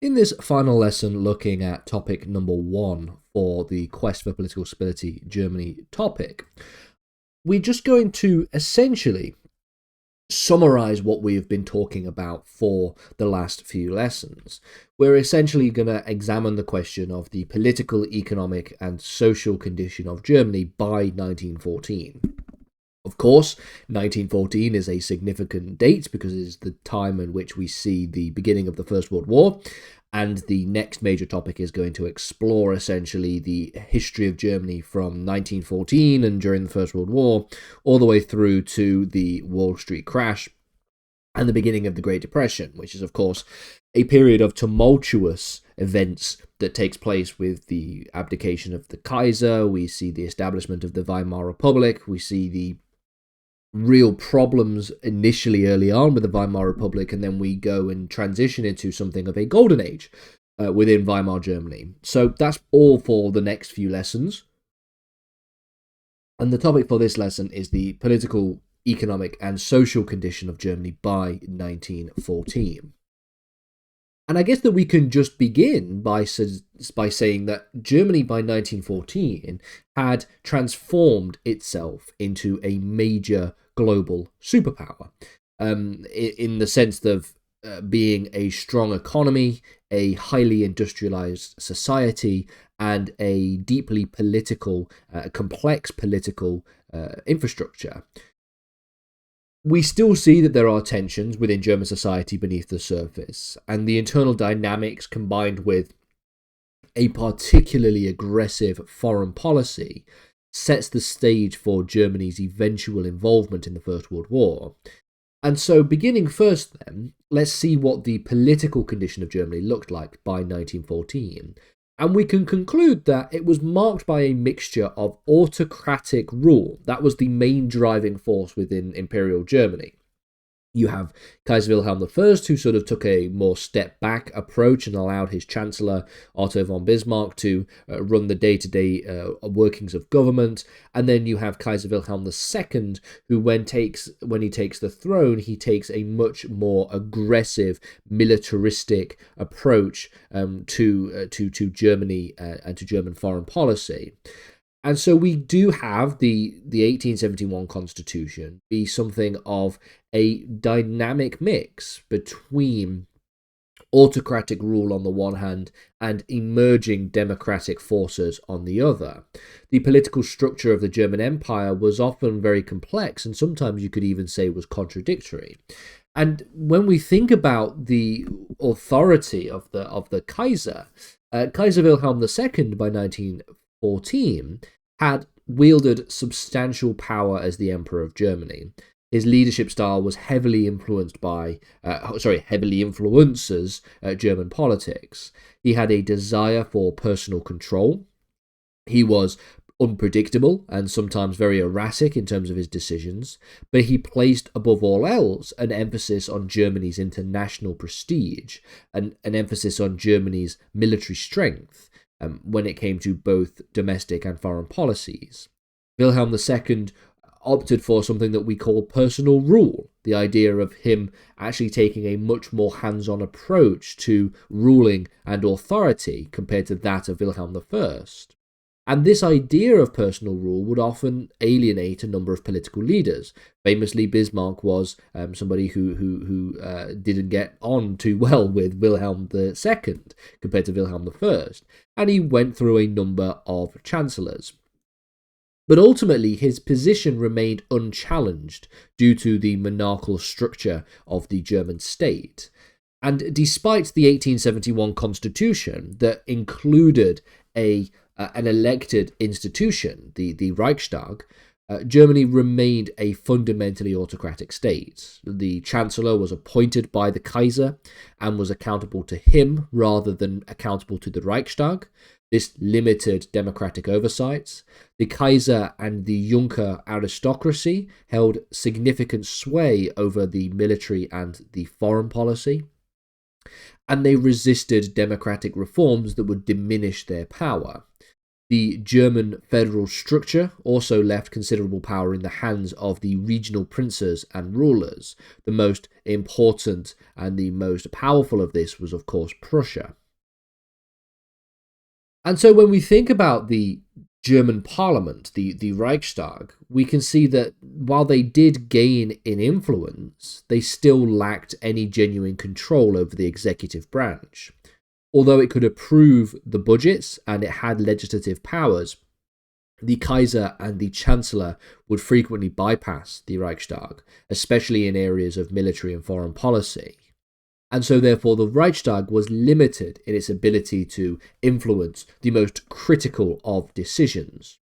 In this final lesson, looking at topic number 1 for the Quest for Political Stability Germany topic, we're just going to essentially summarize what we have been talking about for the last few lessons. We're essentially going to examine the question of the political, economic, and social condition of Germany by 1914. Of course, 1914 is a significant date because it is the time in which we see the beginning of the First World War, and the next major topic is going to explore essentially the history of Germany from 1914 and during the First World War all the way through to the Wall Street crash and the beginning of the Great Depression, which is, of course, a period of tumultuous events that takes place with the abdication of the Kaiser. We see the establishment of the Weimar Republic. We see the real problems initially early on with the Weimar Republic, and then we go and transition into something of a golden age within Weimar Germany. So that's all for the next few lessons. And the topic for this lesson is the political, economic, and social condition of Germany by 1914. And I guess that we can just begin by saying that Germany by 1914 had transformed itself into a major global superpower, in the sense of being a strong economy, a highly industrialized society, and a deeply political, complex political infrastructure. We still see that there are tensions within German society beneath the surface, and the internal dynamics combined with a particularly aggressive foreign policy sets the stage for Germany's eventual involvement in the First World War. And so, beginning first then, let's see what the political condition of Germany looked like by 1914. And we can conclude that it was marked by a mixture of autocratic rule. That was the main driving force within Imperial Germany. You have Kaiser Wilhelm I, who sort of took a more step-back approach and allowed his Chancellor, Otto von Bismarck, to run the day-to-day workings of government. And then you have Kaiser Wilhelm II, who when he takes the throne, he takes a much more aggressive, militaristic approach to Germany and to German foreign policy. And so we do have the 1871 Constitution be something of a dynamic mix between autocratic rule on the one hand and emerging democratic forces on the other. The political structure of the German Empire was often very complex, and sometimes you could even say was contradictory. And when we think about the authority of the Kaiser, Kaiser Wilhelm II by 1914 had wielded substantial power as the Emperor of Germany. His leadership style was heavily influences German politics. He had a desire for personal control. He was unpredictable and sometimes very erratic in terms of his decisions, but he placed above all else an emphasis on Germany's international prestige and an emphasis on Germany's military strength when it came to both domestic and foreign policies. Wilhelm II opted for something that we call personal rule, the idea of him actually taking a much more hands-on approach to ruling and authority compared to that of Wilhelm I. And this idea of personal rule would often alienate a number of political leaders. Famously, Bismarck was somebody who didn't get on too well with Wilhelm II compared to Wilhelm I, and he went through a number of chancellors. But ultimately, his position remained unchallenged due to the monarchical structure of the German state. And despite the 1871 constitution that included an elected institution, the Reichstag, Germany remained a fundamentally autocratic state. The Chancellor was appointed by the Kaiser and was accountable to him rather than accountable to the Reichstag. This limited democratic oversights. The Kaiser and the Junker aristocracy held significant sway over the military and the foreign policy, and they resisted democratic reforms that would diminish their power. The German federal structure also left considerable power in the hands of the regional princes and rulers. The most important and the most powerful of this was, of course, Prussia. And so when we think about the German parliament, the Reichstag, we can see that while they did gain in influence, they still lacked any genuine control over the executive branch. Although it could approve the budgets and it had legislative powers, the Kaiser and the Chancellor would frequently bypass the Reichstag, especially in areas of military and foreign policy. And so therefore the Reichstag was limited in its ability to influence the most critical of decisions.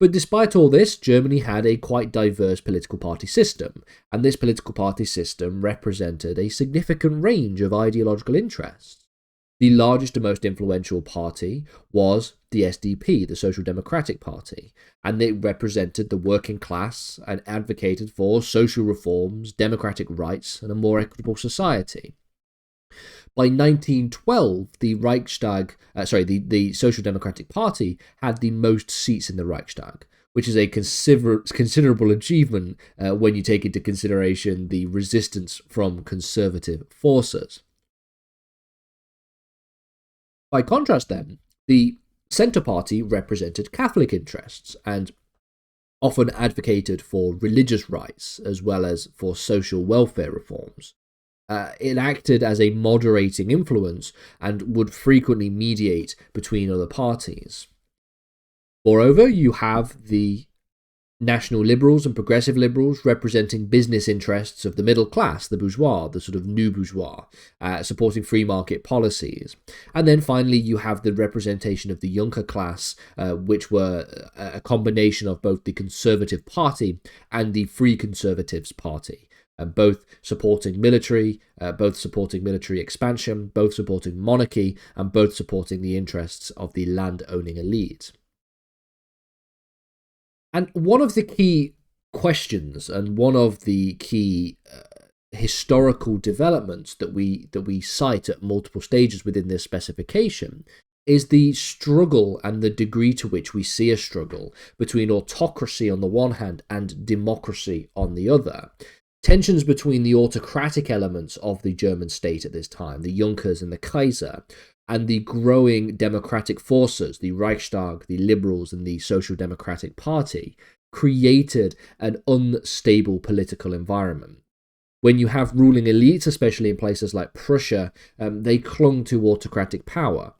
But despite all this, Germany had a quite diverse political party system, and this political party system represented a significant range of ideological interests. The largest and most influential party was the SDP, the Social Democratic Party, and it represented the working class and advocated for social reforms, democratic rights, and a more equitable society. By 1912, the the Social Democratic Party had the most seats in the Reichstag, which is a considerable achievement when you take into consideration the resistance from conservative forces. By contrast, then, the Centre Party represented Catholic interests and often advocated for religious rights as well as for social welfare reforms. It acted as a moderating influence and would frequently mediate between other parties. Moreover, you have the National Liberals and Progressive Liberals representing business interests of the middle class, the bourgeois, the sort of new bourgeois, supporting free market policies. And then finally, you have the representation of the Junker class, which were a combination of both the Conservative Party and the Free Conservatives Party, both supporting military expansion, both supporting monarchy, and both supporting the interests of the land-owning elite. And one of the key questions and one of the key historical developments that we cite at multiple stages within this specification is the struggle and the degree to which we see a struggle between autocracy on the one hand and democracy on the other. Tensions between the autocratic elements of the German state at this time, the Junkers and the Kaiser, and the growing democratic forces, the Reichstag, the Liberals, and the Social Democratic Party, created an unstable political environment. When you have ruling elites, especially in places like Prussia, they clung to autocratic power,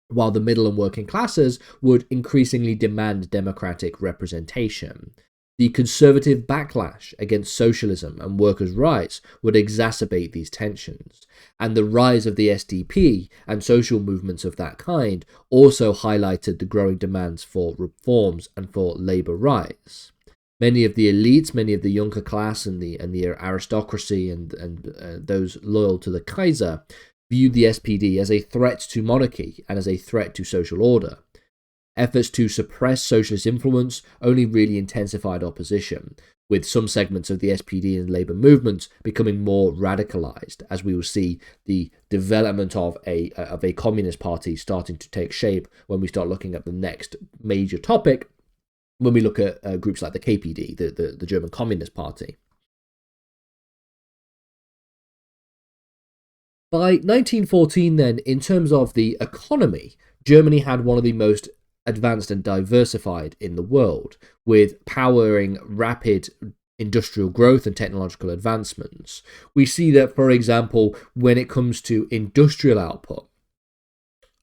while the middle and working classes would increasingly demand democratic representation. The conservative backlash against socialism and workers' rights would exacerbate these tensions, and the rise of the SDP and social movements of that kind also highlighted the growing demands for reforms and for labour rights. Many of the elites, many of the Junker class and the aristocracy and those loyal to the Kaiser viewed the SPD as a threat to monarchy and as a threat to social order. Efforts to suppress socialist influence only really intensified opposition, with some segments of the SPD and Labour movements becoming more radicalised, as we will see the development of a communist party starting to take shape when we start looking at the next major topic, when we look at groups like the KPD, the German Communist Party. By 1914, then, in terms of the economy, Germany had one of the most advanced and diversified in the world, with powering rapid industrial growth and technological advancements. We see that, for example, when it comes to industrial output,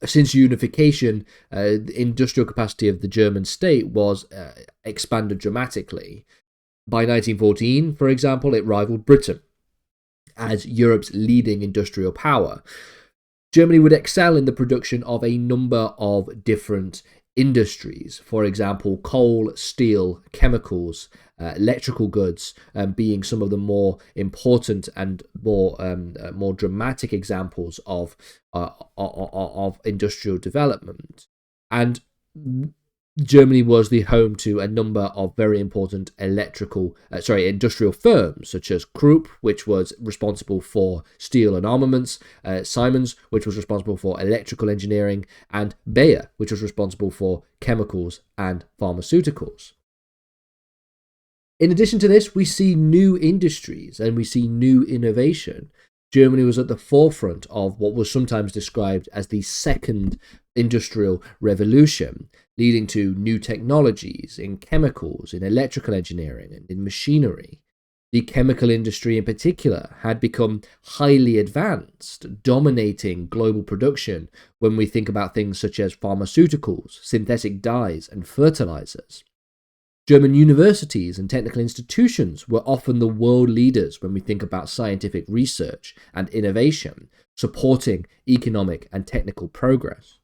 since unification, the industrial capacity of the German state was expanded dramatically. By 1914, for example, it rivaled Britain as Europe's leading industrial power. Germany would excel in the production of a number of different industries, for example, coal, steel, chemicals, electrical goods, being some of the more important and more dramatic examples of industrial development. And Germany was the home to a number of very important industrial firms, such as Krupp, which was responsible for steel and armaments, Siemens, which was responsible for electrical engineering, and Bayer, which was responsible for chemicals and pharmaceuticals. In addition to this, we see new industries and we see new innovation. Germany was at the forefront of what was sometimes described as the second industrial revolution, leading to new technologies in chemicals, in electrical engineering, and in machinery. The chemical industry in particular had become highly advanced, dominating global production when we think about things such as pharmaceuticals, synthetic dyes, and fertilizers. German universities and technical institutions were often the world leaders when we think about scientific research and innovation, supporting economic and technical progress.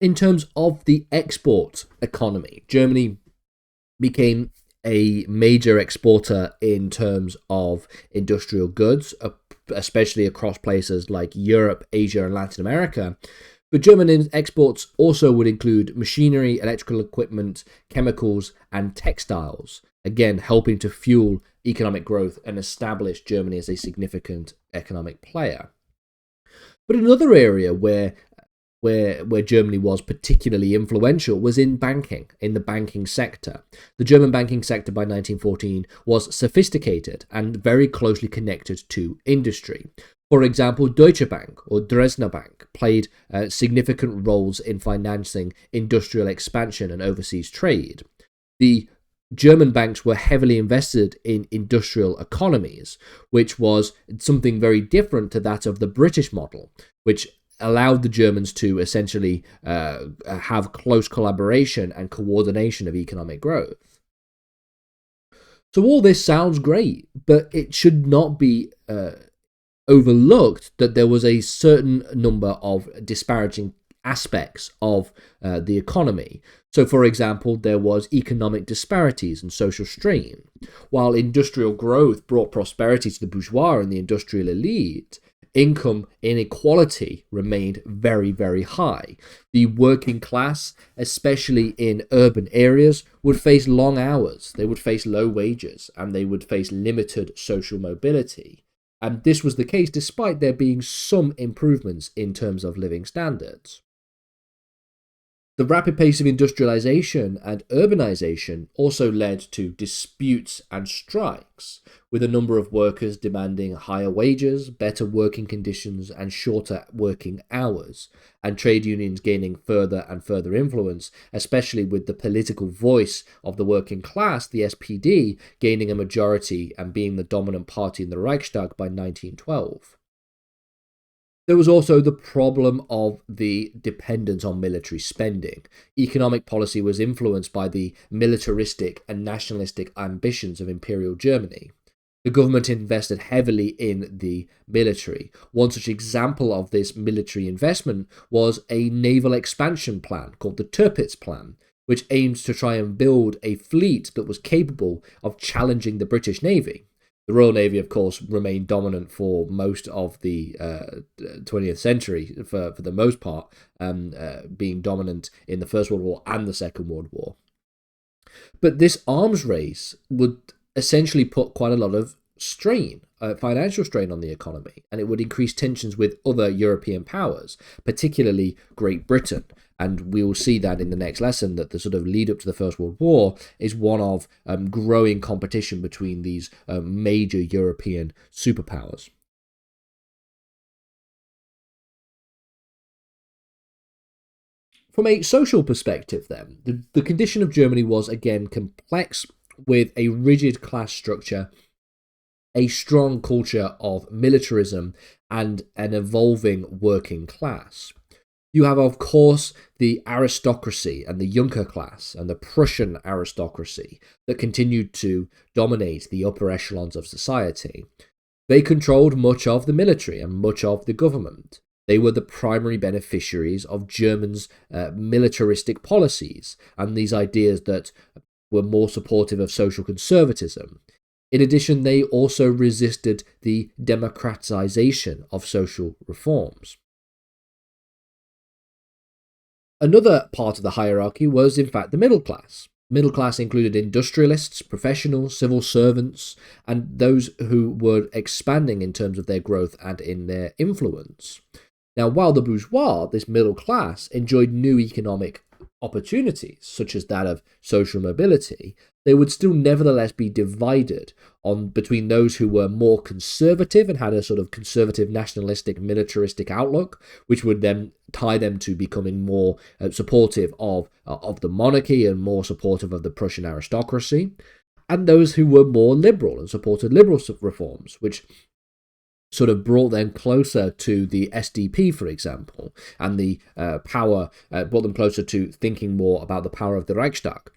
In terms of the export economy, Germany became a major exporter in terms of industrial goods, especially across places like Europe, Asia, and Latin America. But German exports also would include machinery, electrical equipment, chemicals, and textiles, again helping to fuel economic growth and establish Germany as a significant economic player. But another area where Germany was particularly influential was in banking, in the banking sector. The German banking sector by 1914 was sophisticated and very closely connected to industry. For example, Deutsche Bank or Dresdner Bank played significant roles in financing industrial expansion and overseas trade. The German banks were heavily invested in industrial economies, which was something very different to that of the British model, which allowed the Germans to essentially have close collaboration and coordination of economic growth. So all this sounds great, but it should not be overlooked that there was a certain number of disparaging aspects of the economy. So, for example, there was economic disparities and social strain. While industrial growth brought prosperity to the bourgeois and the industrial elite, income inequality remained very, very high. The working class, especially in urban areas, would face long hours, they would face low wages, and they would face limited social mobility. And this was the case despite there being some improvements in terms of living standards. The rapid pace of industrialization and urbanization also led to disputes and strikes, with a number of workers demanding higher wages, better working conditions, and shorter working hours, and trade unions gaining further and further influence, especially with the political voice of the working class, the SPD, gaining a majority and being the dominant party in the Reichstag by 1912. There was also the problem of the dependence on military spending. Economic policy was influenced by the militaristic and nationalistic ambitions of Imperial Germany. The government invested heavily in the military. One such example of this military investment was a naval expansion plan called the Tirpitz Plan, which aimed to try and build a fleet that was capable of challenging the British Navy. The Royal Navy, of course, remained dominant for most of the 20th century, for the most part, being dominant in the First World War and the Second World War. But this arms race would essentially put quite a lot of strain, financial strain on the economy, and it would increase tensions with other European powers, particularly Great Britain. And we will see that in the next lesson, that the sort of lead up to the First World War is one of growing competition between these major European superpowers. From a social perspective, then, the condition of Germany was again complex, with a rigid class structure, a strong culture of militarism, and an evolving working class. You have, of course, the aristocracy and the Junker class and the Prussian aristocracy that continued to dominate the upper echelons of society. They controlled much of the military and much of the government. They were the primary beneficiaries of Germany's militaristic policies and these ideas that were more supportive of social conservatism. In addition, they also resisted the democratization of social reforms. Another part of the hierarchy was, in fact, the middle class. Middle class included industrialists, professionals, civil servants, and those who were expanding in terms of their growth and in their influence. Now, while the bourgeois, this middle class, enjoyed new economic opportunities, such as that of social mobility, they would still nevertheless be divided between those who were more conservative and had a sort of conservative, nationalistic, militaristic outlook, which would then tie them to becoming more supportive of the monarchy and more supportive of the Prussian aristocracy, and those who were more liberal and supported liberal reforms, which sort of brought them closer to the SDP, for example, and the brought them closer to thinking more about the power of the Reichstag.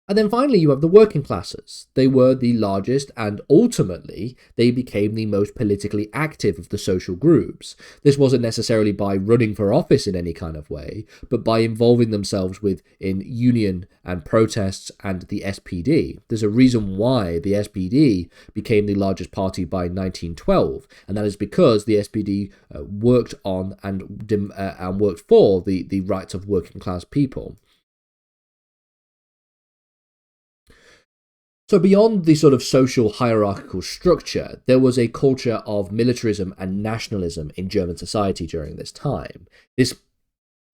And then finally, you have the working classes. They were the largest, and ultimately, they became the most politically active of the social groups. This wasn't necessarily by running for office in any kind of way, but by involving themselves in union and protests and the SPD. There's a reason why the SPD became the largest party by 1912, and that is because the SPD worked on and worked for the rights of working class people. So beyond the sort of social hierarchical structure, there was a culture of militarism and nationalism in German society during this time. This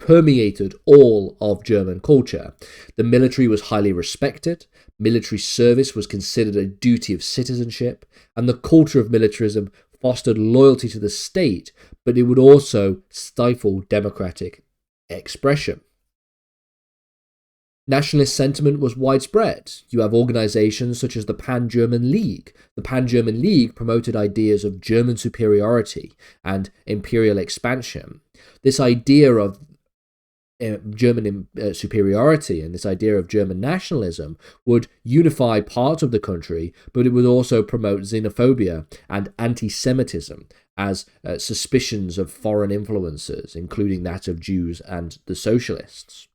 permeated all of German culture. The military was highly respected, military service was considered a duty of citizenship, and the culture of militarism fostered loyalty to the state, but it would also stifle democratic expression. Nationalist sentiment was widespread. You have organizations such as the Pan-German League. The Pan-German League promoted ideas of German superiority and imperial expansion. This idea of German superiority and this idea of German nationalism would unify parts of the country, but it would also promote xenophobia and anti-Semitism as suspicions of foreign influences, including that of Jews and the socialists.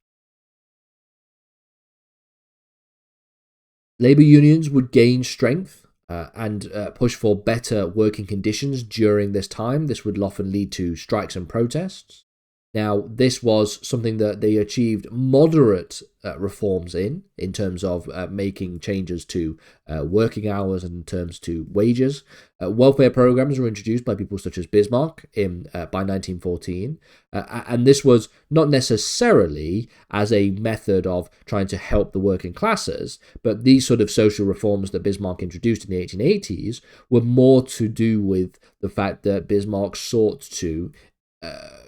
Labour unions would gain strength and push for better working conditions during this time. This would often lead to strikes and protests. Now, this was something that they achieved moderate reforms in terms of making changes to working hours and in terms to wages. Welfare programs were introduced by people such as Bismarck by 1914, and this was not necessarily as a method of trying to help the working classes, but these sort of social reforms that Bismarck introduced in the 1880s were more to do with the fact that Bismarck sought to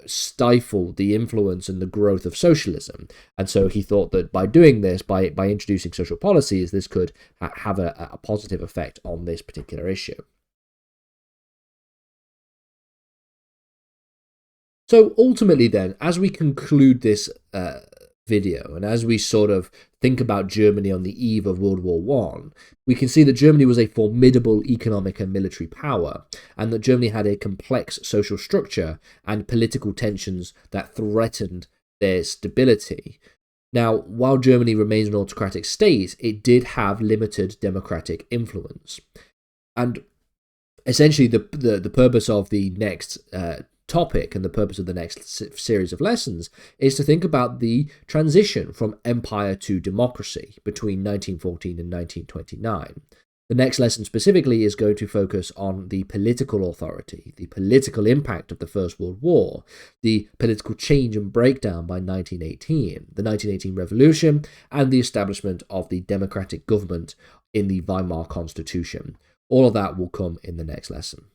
stifle the influence and the growth of socialism. And so he thought that by doing this, by introducing social policies, this could have a positive effect on this particular issue. So ultimately then, as we conclude this video, and as we sort of think about Germany on the eve of World War I, we can see that Germany was a formidable economic and military power, and that Germany had a complex social structure and political tensions that threatened their stability. Now, while Germany remains an autocratic state, it did have limited democratic influence. And essentially, the purpose of the next topic and the purpose of the next series of lessons is to think about the transition from empire to democracy between 1914 and 1929. The next lesson specifically is going to focus on the political authority, the political impact of the First World War, the political change and breakdown by 1918, the 1918 Revolution, and the establishment of the democratic government in the Weimar Constitution. All of that will come in the next lesson.